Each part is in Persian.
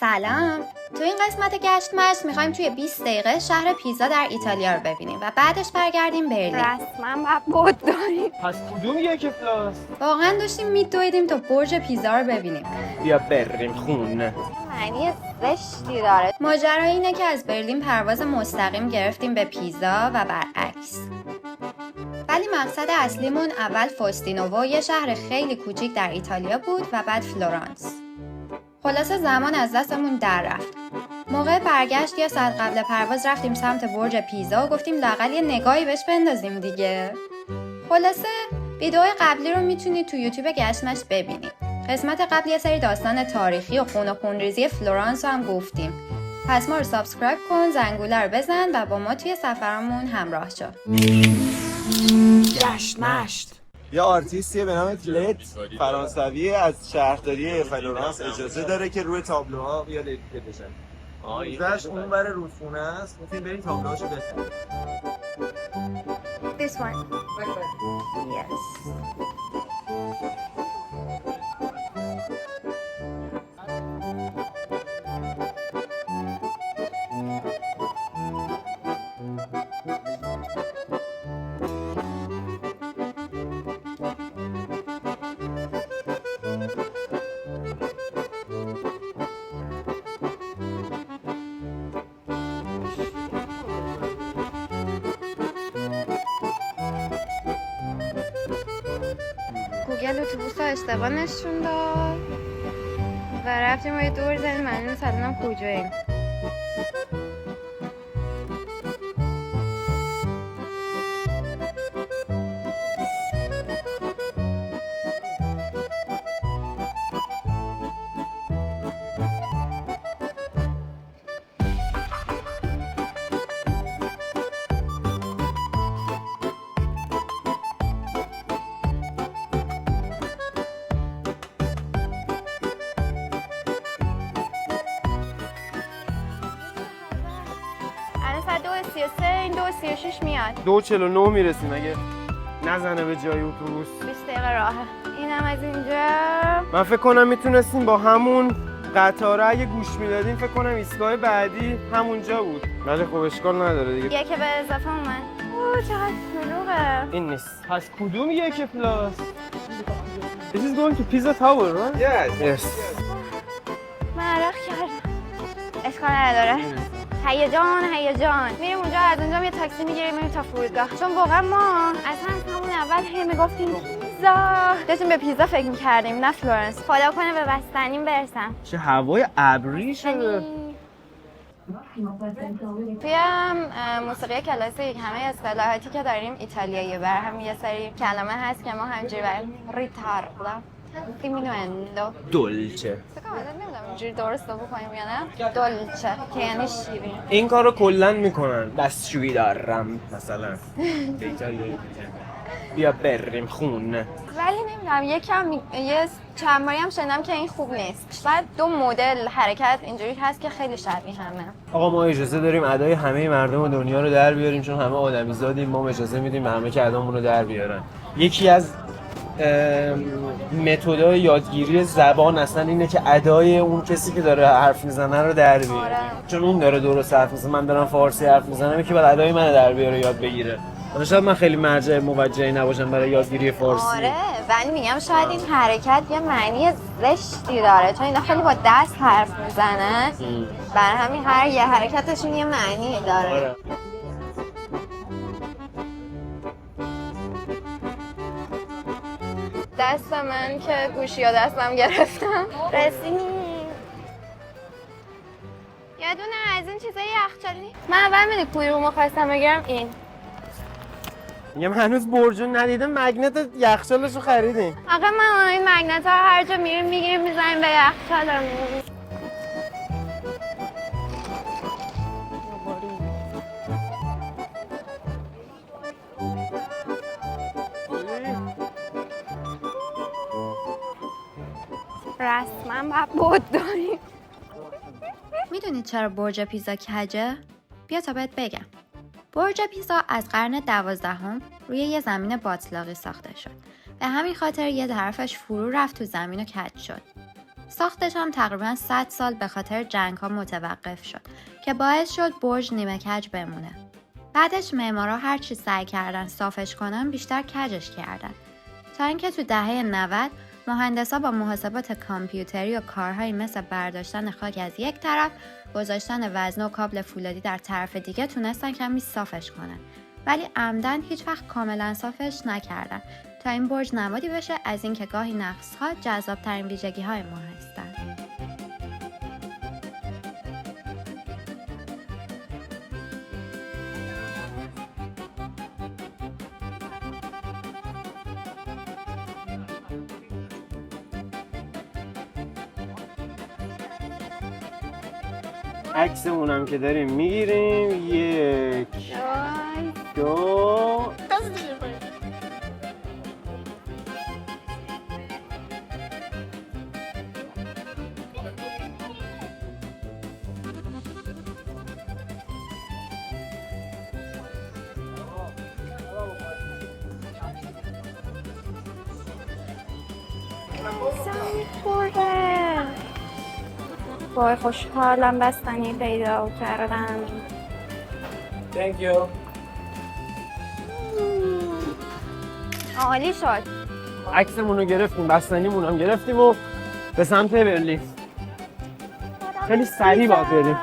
سلام. تو این قسمت گشت مشت میخوایم توی 20 دقیقه شهر پیزا در ایتالیا رو ببینیم و بعدش برگردیم برلین. رسما باید بود داریم. پس کدوم یک پلاس؟ واقعا داشتیم میدویدیم تا برج پیزا رو ببینیم. بیا بریم خونه. معنی زشتی داره. ماجرا اینه که از برلین پرواز مستقیم گرفتیم به پیزا و برعکس. ولی مقصد اصلیمون اول فاستینوو، یه شهر خیلی کوچیک در ایتالیا بود و بعد فلورانس. خلاصه زمان از دستمون در رفت. موقع برگشت یه ساعت قبل پرواز رفتیم سمت برج پیزا و گفتیم لااقل یه نگاهی بهش بندازیم دیگه. خلاصه ویدیو قبلی رو میتونید تو یوتیوب گشت مشت ببینید. قسمت قبل یه سری داستان تاریخی و خون و خونریزی فلورانس رو هم گفتیم. پس ما رو سابسکرایب کن، زنگوله رو بزن و با ما توی سفرمون همراه شو. گشت مشت. یه آرتیستیه به نام لت، فرانسوی، از شهرداری فلورانس اجازه داره که روی تابلوها بیاد اتیکه بزنه. موزه‌اش اونور رودخونه است. میتونید برید تابلوهاشو بخرید. This one. Yes. گوگل اتوبوس‌ها اشتباه نشون داد و رفتیم و یه دور زدیم معلوم سلام کجاییم. این 2:36 میاد. 2:49 میرسیم اگه نزنه به جای اتوبوس. 20 دقیقه راهه. اینم از اینجا. من فکر کنم میتونستیم با همون قطاره اگه گوش میدادیم فکر کنم ایستگاه بعدی همونجا بود. ولی خب اشکال نداره دیگه. یکی به اضافه اومد. اوه چقدر شلوغه. این نیست. پس کدوم یک پلاس؟ This is going to Pizza Tower, right? Yes. معرق کردم. اشکال نداره. هیجان میریم اونجا، از اونجا یه تاکسی میگیریم میریم تا فرودگاه، چون واقعا ما اصلا همون اول میگفتیم پیزا، داشتیم به پیزا فکر میکردیم نه فلورنس. خدا کنه به بستنیم برسم. چه هوای ابری شده. توی موسیقی کلاسیک همه اصطلاحاتی که داریم ایتالیاییه، برای همین یه سری کلمه هست که ما همینجوری بریم ریتاردو diminuendo دولچه. فکر کنم نمیدونم اینجوری درست بکنیم یا نه. دولچه که یعنی شیرین. این کارو کلا میکنن. دستشویی دارم مثلا. بیا بریم خونه. ولی نمیدونم یه چند باری هم شنیدم که این خوب نیست. بعد دو مدل حرکت اینجوری هست که خیلی شبیه همه. آقا ما اجازه داریم ادای همه مردم دنیا رو در بیاریم، چون همه آدمیزادیم. ما اجازه میدیم همه که ادامون رو در بیارن. یکی از متدای یادگیری زبان اصلا اینه که ادای اون کسی که داره حرف میزنه رو در بیاره. آره. چون اون داره درست حرف میزنه، من دارم فارسی حرف میزنم، یکی باید ادای من در بیاره یاد بگیره. شاید من خیلی مرجع موجهی نباشم برای یادگیری فارسی. آره ولی میگم شاید این حرکت یه معنی زشتی داره، چون اینا خیلی با دست حرف میزنه. برای همین هر یه حرکتشون یه معنی داره. آره. دست من که گوشی ها دستم گرفتم. رسیدیم. یه دونه از این چیزای یخچالی. من اول میدونی کدومو خواستم بگیرم؟ این. میگم هنوز برجو ندیدم، مگنت یخچالشو خریدیم. آقا من این مگنت ها هر جا میریم میگیریم میزنیم به یخچالمون. رسما باید بود داریم. میدونید چرا برج پیزا کجه؟ بیا تا بهت بگم. برج پیزا از قرن 12 روی یه زمین باتلاقی ساخته شد. به همین خاطر یه طرفش فرو رفت تو زمین و کج شد. ساختش هم تقریبا 100 سال به خاطر جنگ‌ها متوقف شد که باعث شد برج نیمه کج بمونه. بعدش معمارا هر چی سعی کردن صافش کنن بیشتر کجش کردن تا اینکه تو دهه 90 مهندسا با محاسبات کامپیوتری و کارهایی مثل برداشتن خاک از یک طرف، گذاشتن وزنه و کابل فولادی در طرف دیگه تونستن کمی صافش کنن. ولی عمدن هیچ وقت کاملا صافش نکردن تا این برج نمادی بشه از اینکه گاهی نقص‌ها جذاب‌ترین ویژگی‌های ما هستن. عکسمونم که داریم میگیریم. 1 2 وای خوشحالم بستنی پیدا کردم. Thank you. عالی شد. عکسمون رو گرفتیم، بستنیمون هم گرفتیم و به سمت برلین. خیلی سریع باید بریم.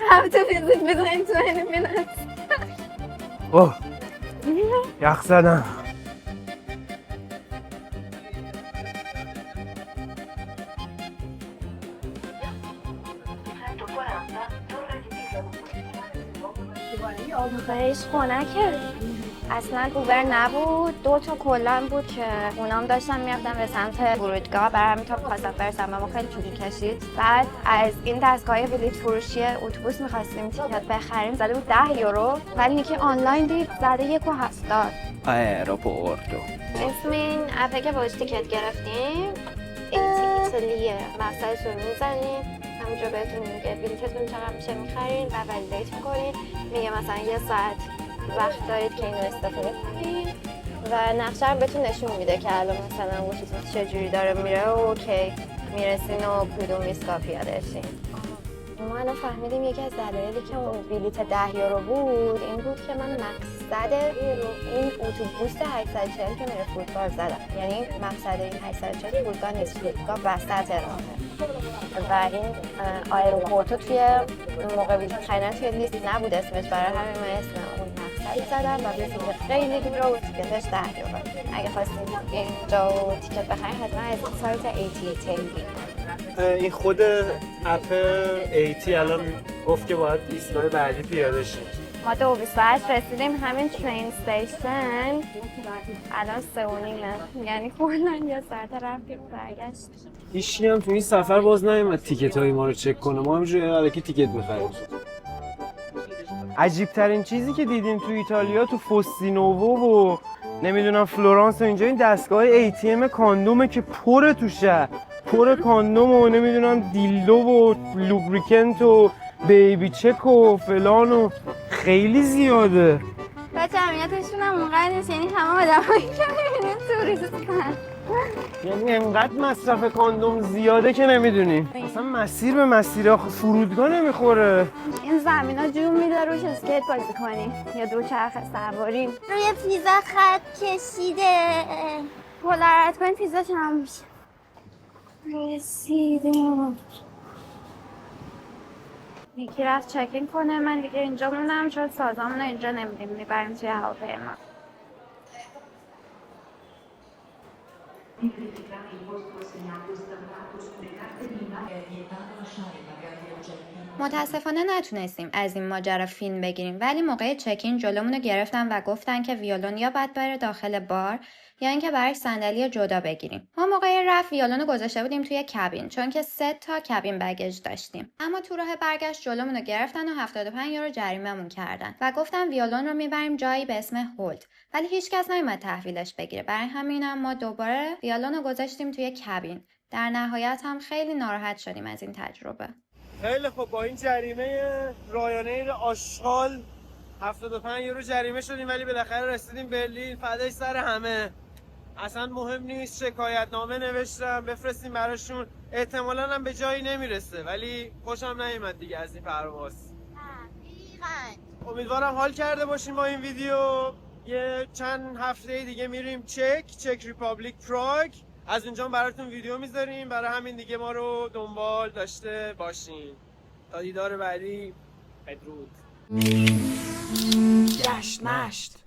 Have to visit within 20 minutes. اوه یخ زدم. خیش خنکه. اصلا اوبر نبود، 2 تا کلن بود که اونام داشتن میرفتن به سمت فرودگاه، برای همین تا خواستم برسم و ما خیلی طول کشید. بعد از این دستگاه بلیط فروشی اتوبوس می‌خواستیم تیکت بخریم، زده بود 10 یورو، ولی یکی آنلاین دید زده 1.70. آیروپورتو. اسم این اپی که باش تیکت گرفتیم ایتالیه. مقصدتون میزنیم، همونجا بهتون میگه بلیتتون چقدر میشه میخرین و ولیدیت میکنین، میگه مثلا 1 ساعت وقت دارید که اینو استفاده کنید و نقشه هم بهتون نشون میده که الان مثلا گوشیتون چجوری داره میره و کی میرسین و کدوم ایستگاه پیاده شین. ما الان فهمیدیم یکی از دلایلی که اون بلیت 10 یورو بود این بود که من مقصد این اتوبوس 840 که میره فرودگاه زدم. یعنی مقصد این 840 فرودگاه نیست، فرودگاه وسط راهه و این آیروپورتو توی موقع بلیط خریدن توی لیست نبود اسمش، برای همین من اسم اون مقصد زدم و بلیط خیلی دوره و تیکتش 10 یورو. اگه خواستید اینجا تیکت بخرید حتما از سایت AT بگیرید. این خود اپ ایتی الان گفت که باید ایستگاه بعدی پیاده شیم. ما 2:28 رسیدیم همین ترین استیشن. الان 3:30 یعنی کلاً یه ساعت رفتیم برگشت. هیچکی هم تو این سفر باز نیومد تیکت های ما رو چک کنه، ما همینجوری الکی تیکت بخریم. عجیب ترین چیزی که دیدیم تو ایتالیا تو فوستینوو و نمیدونم فلورانس و اینجا این دستگاه ATM کاندومه که پر تو شهر، پر کاندوم و نمیدونم دیلدو و لوبریکنت و بیبی چک و فلان و خیلی زیاده. و جمعیتشون هم اونقدر نیست، یعنی همه آدمایی که میبینید توریستن. یعنی انقدر مصرف کاندوم زیاده که نمیدونیم اصلا مسیر به مسیر فرودگاه نمیخوره. این زمینا جون میده روش اسکیت بازی کنیم یا دوچرخه سواریم. روی پیزا خط کشیده. پول رد کنیم پیزا تمام میشه. رسیدیم. یکی رفت چکین کنه، من دیگه اینجا موندم چون سازامونو اینجا نمیدیم، میبریم توی هواپیما. متاسفانه نتونستیم از این ماجرا فیلم بگیریم، ولی موقع چکین جلومونو گرفتن و گفتن که ویولون یا باید بره داخل بار یا اینکه براش صندلی جدا بگیریم. ما موقع رفت ویولونو گذاشته بودیم توی کابین چون که 3 تا کابین بگیج داشتیم. اما تو راه برگشت جلومونو گرفتن و 75 یورو جریمه‌مون کردن و گفتن ویولون رو میبریم جایی به اسم هولد، ولی هیچکس نیومد تحویلش بگیره. برای همینم ما دوباره ویولونو گذاشتیم توی کابین. در نهایت هم خیلی ناراحت شدیم از این تجربه. خیلی خب با این جریمه رایانیر آشغال 75 یورو جریمه شدیم، ولی بالاخره رسیدیم برلین. فدای سر همه. اصلا مهم نیست، شکایت نامه نوشتم بفرستیم براشون، احتمالاً هم به جایی نمیرسه، ولی خوشم نیومد دیگه از این پرواز. امیدوارم حال کرده باشیم با این ویدیو. یه چند هفته دیگه میریم چک ریپابلیک پراگ، از اونجا براتون ویدیو میذاریم، برای همین دیگه ما رو دنبال داشته باشین. تا دیدار بعدی، بدرود. گشت مشت